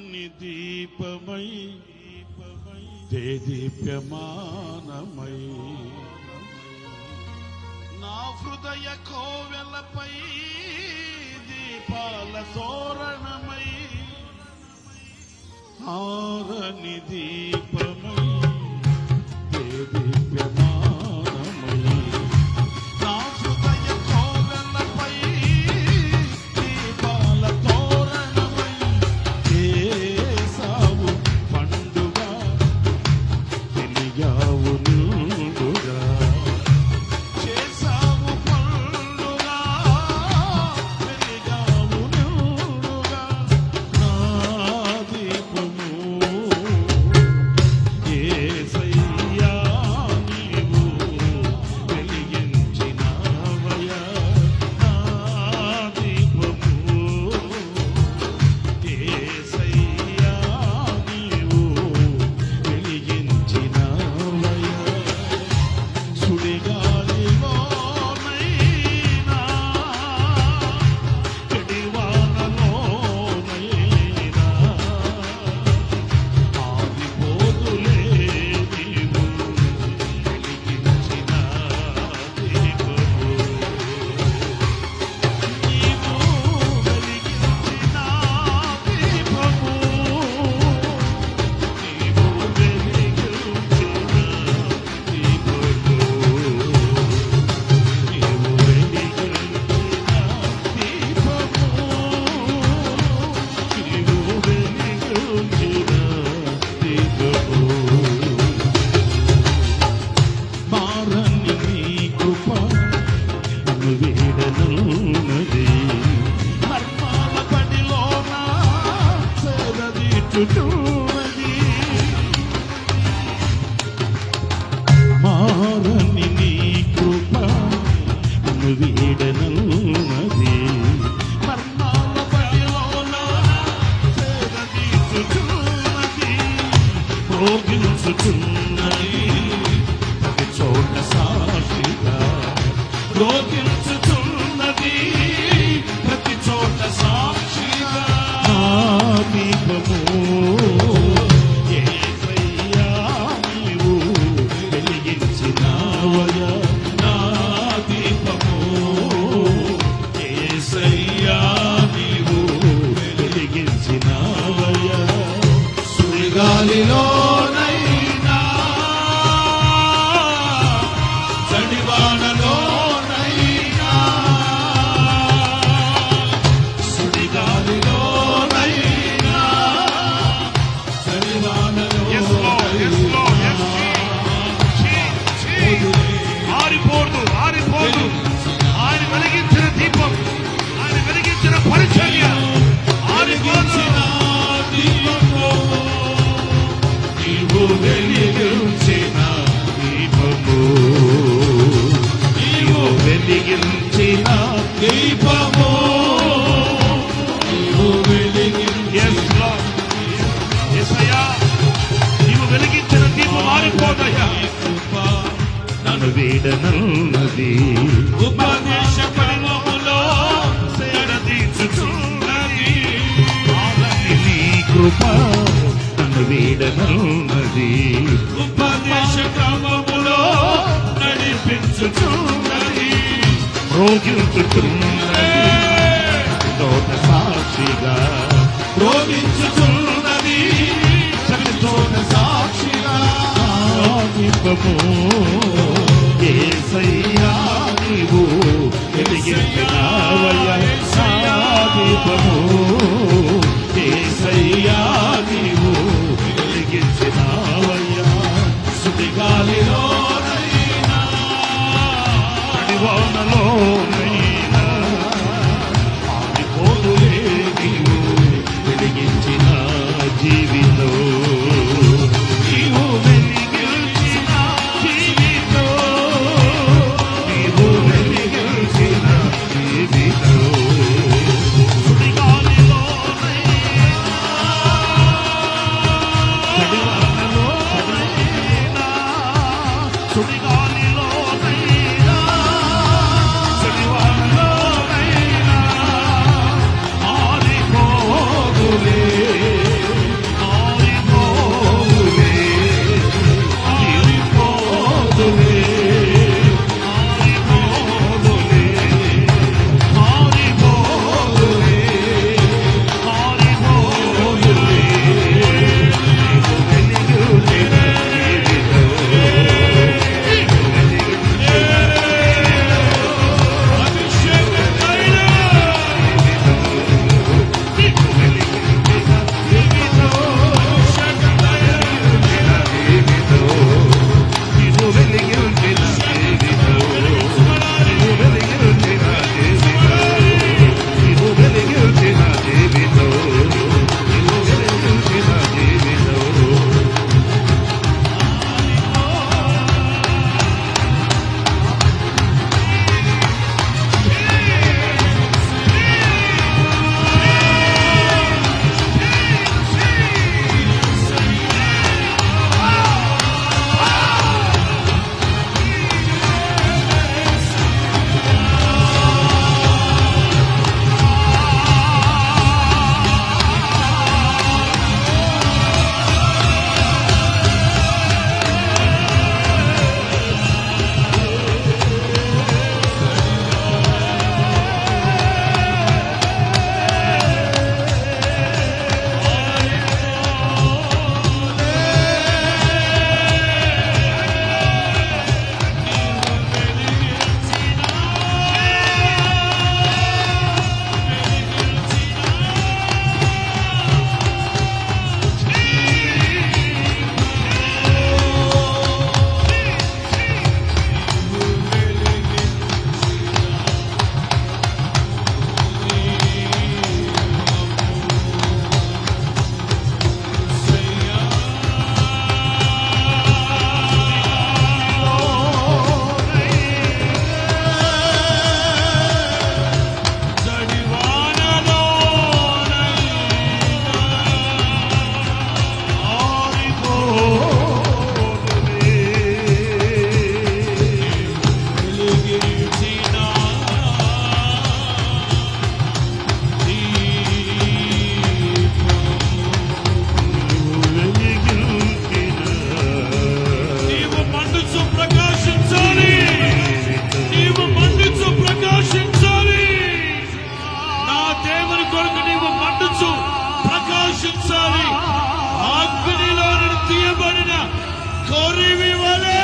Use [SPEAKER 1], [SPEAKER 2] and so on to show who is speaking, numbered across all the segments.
[SPEAKER 1] మారని దీపమై దేదీప్యమానమై నా హృదయ కోవెలపై దీపాల తోరణమై ఆరని దీపమై దేదీప్యమానమై నా హృదయ కోవెలపై దీపాల తోరణమై ఏసావు పండుగ వెలిగావు నిండుగా చేసావు పండుగ వెలిగావు నిండుగా నా దీపము యేసయ్యా నీవు వెలిగించినావయ్యా నా దీపము యేసయ్యా నీవు వెలిగించినావయ్యా సుడిగాలిలోనైనా చెడివానలోనైనా ఆగిపోదులే నీవు వెలిగించిన దీపము నీవు వెలిగించిన దీపము నీవు వెలిగించిన మారని నీ కృప నన్ను వీడనున్నది మర్మాల పడిలోన సేదదీటుతున్నది మారని నీ కృప నన్ను వీడనున్నది మర్మాల పడిలోన సేదదీటుతున్నది భోగించుతున్నది ప్రతి చోట సాక్షిగా భోగించుతున్నది ప్రతి చోట సాక్షిగా నా దీపము యేసయ్యా నీవు వెలిగించినావయ్యా నా దీపము యేసయ్యా నీవు వెలిగించినావయ్యా సుడిగాలిలోనైనా చడివానలోనైనా సుడిగాలిలోనైనా చడివానలోనైనా
[SPEAKER 2] ఆరిపోదు ఆరిపోదు ఆయన వెలిగించిన దీపం ఆయన వెలిగించిన పరిచర్య ఆరిపోదు
[SPEAKER 1] నీవు వెలిగించిన దీపము నీవు వెలిగించిన దీపము నీవు
[SPEAKER 2] Yes, Lord. యేసయ్యా, నీవు వెలిగించిన దీపం ఆరిపోదయ్యా
[SPEAKER 1] నన్ను వీడనున్నది
[SPEAKER 2] ఉపదేశ పరిమళములో సేదదీర్చుచున్నది.
[SPEAKER 1] మారని నీ కృప నన్ను వీడనున్నది
[SPEAKER 2] ఉపదేశ క్రమములో నడిపించుచున్నది.
[SPEAKER 1] రోగించుతున్నది తోట సాక్షిగా
[SPEAKER 2] రోగించుచున్నది ప్రతి చోట సాక్షిగా
[SPEAKER 1] దీపము యేసయ్యా నీవు వెలిగించినావయ్యా నా దీపము యేసయ్యా నీవు వెలిగించినావయ్యా సుడిగాలిలోనైనా చడివానలోనైనా ఆగిపోదులే నీవు వెలిగించిన జీవితం నీవు వెలిగించిన జీవితం నీవు వెలిగించిన జీవితం
[SPEAKER 2] సుడిగాలిలోనైనా చూడాలి. అగ్నిలో నుండి తీయబడిన కొరివి వలె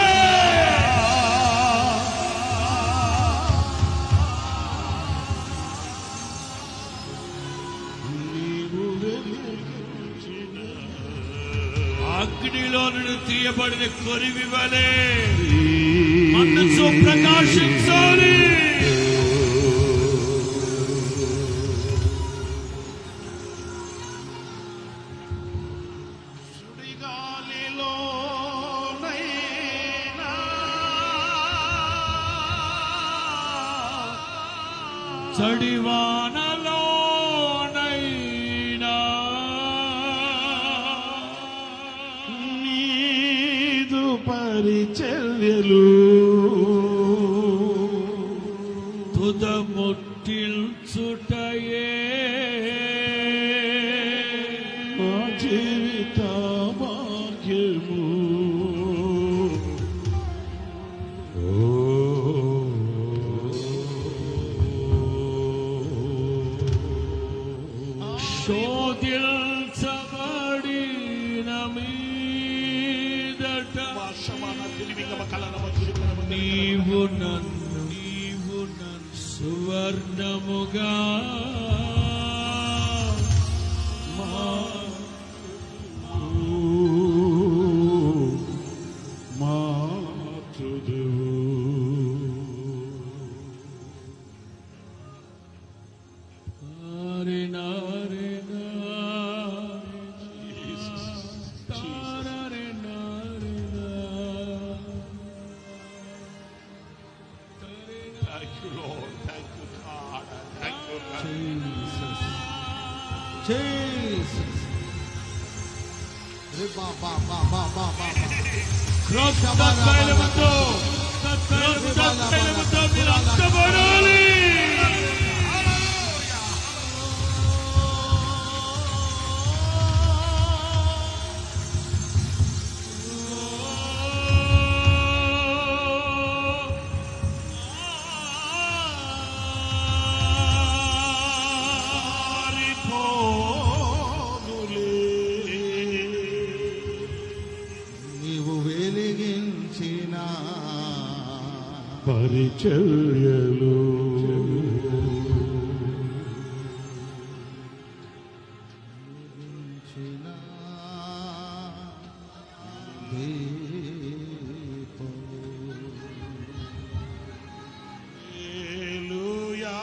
[SPEAKER 2] అగ్నిలో నుండి తీయబడిన కొరివి వలె మనసు ప్రకాశించాలి.
[SPEAKER 1] సుడిగాలిలోనైనా
[SPEAKER 2] చడివానలోనైనా
[SPEAKER 1] నీదు పరిచర్యలు
[SPEAKER 2] తుదముట్టిల్చుటయే
[SPEAKER 1] నా జీవిత భాగ్యము.
[SPEAKER 2] శోధించబడిన మీదట నీవు నన్ను సువర్ణముగా తైలముతో మీరు అంతబడాలి.
[SPEAKER 3] నీవు వెలిగించిన
[SPEAKER 1] పరిచర్యలు
[SPEAKER 3] వెలిగించిన దీపము.
[SPEAKER 1] హల్లెలూయా,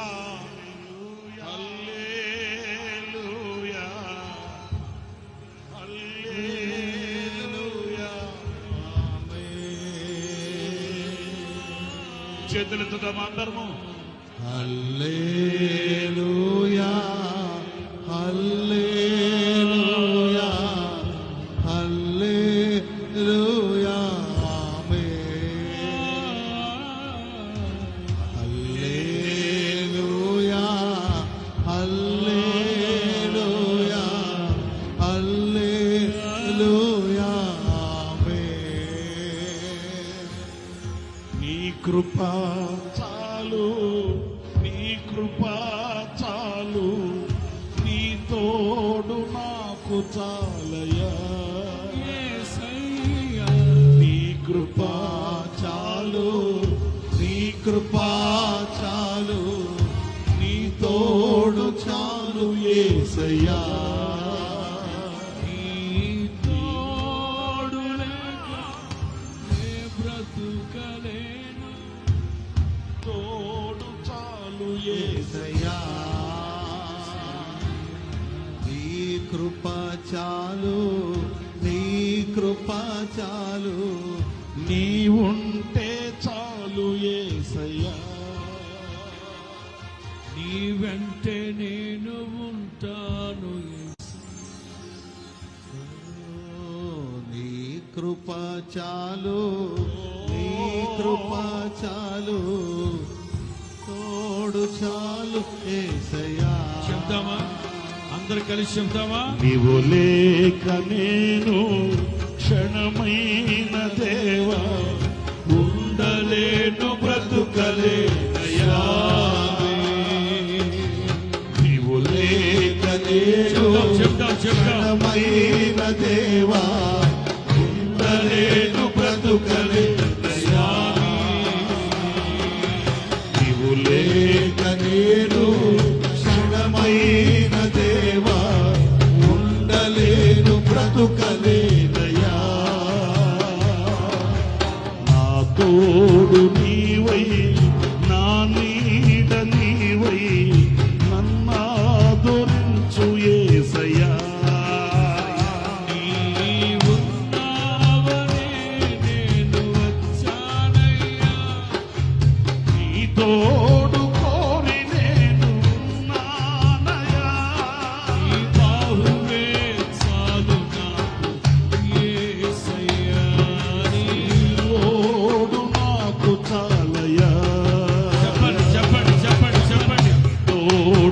[SPEAKER 1] హల్లెలూయా, హల్లెలూయా. చేతులెత్తుదాం అందరము.
[SPEAKER 3] హల్లెలూయా, హల్లెలూయా, హల్లెలూయా, ఆమేన్. హల్లెలూయా, హల్లెలూయా, హల్లెలూయా, ఆమేన్.
[SPEAKER 1] నీ కృప చాలు, నీ కృప చాలు, నీ తోడు నాకు చాలయా. నీ కృప చాలు, నీ కృప చాలు, నీ తోడు చాలు యేసయ్యా. తోడు చాలు యేసయ్యా.
[SPEAKER 3] నీ కృప చాలు, నీ కృప చాలు,
[SPEAKER 1] నీ ఉంటే చాలు యేసయ్యా.
[SPEAKER 2] నీ వెంటే నేను ఉంటాను.
[SPEAKER 3] నీ కృప చాలు, నీ కృప చాలు, తోడు చాలు యేసయ్యా.
[SPEAKER 2] చెప్తామా? అందరు కలిసి చెప్తామా?
[SPEAKER 1] నీవు లేక నేను క్షణమైన దేవా ఉండలేను, బ్రతుకలేనయ్యా. నీవు లేక నేను
[SPEAKER 2] చెప్తాం.
[SPEAKER 3] క్షణమైన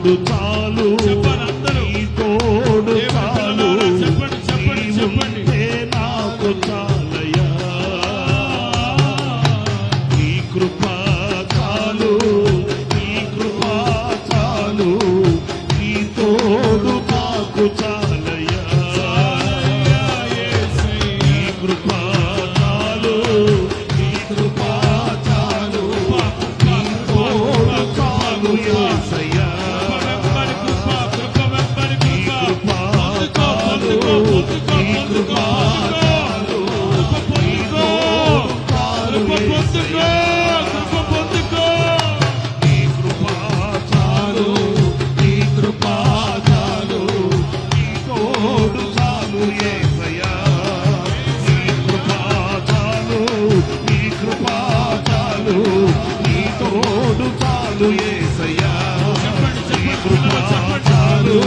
[SPEAKER 1] తోడు చాలు
[SPEAKER 2] చెప్పండి అందరూ.
[SPEAKER 1] నీ తోడు
[SPEAKER 2] దేవుని
[SPEAKER 1] చాలు
[SPEAKER 2] పిల్లలారా చెప్పండి, చెప్పండి,
[SPEAKER 1] నీ
[SPEAKER 2] చెప్పండి.
[SPEAKER 1] ఉంటే నాకు చాలయ్యా నీ కృప చాలు నీ కృప చాలు నీ తోడు నాకు చాలయ్యా నీ కృప చాలు నీ కృప చాలు నీ తోడు చాలు యేసయ్యా
[SPEAKER 2] వెంబడి కృప, కృప వెంబడి
[SPEAKER 1] నీ
[SPEAKER 2] కృప.
[SPEAKER 1] కృప చాలు నీ కృప చాలు నీ తోడు చాలు యేసయ్యా నీ కృప చాలు నీ కృప చాలు నీ తోడు చాలు యేసయ్యా నీ కృప చాలు నీ కృప చాలు నీ తోడు చాలు యేసయ్యా నీ కృప చాలు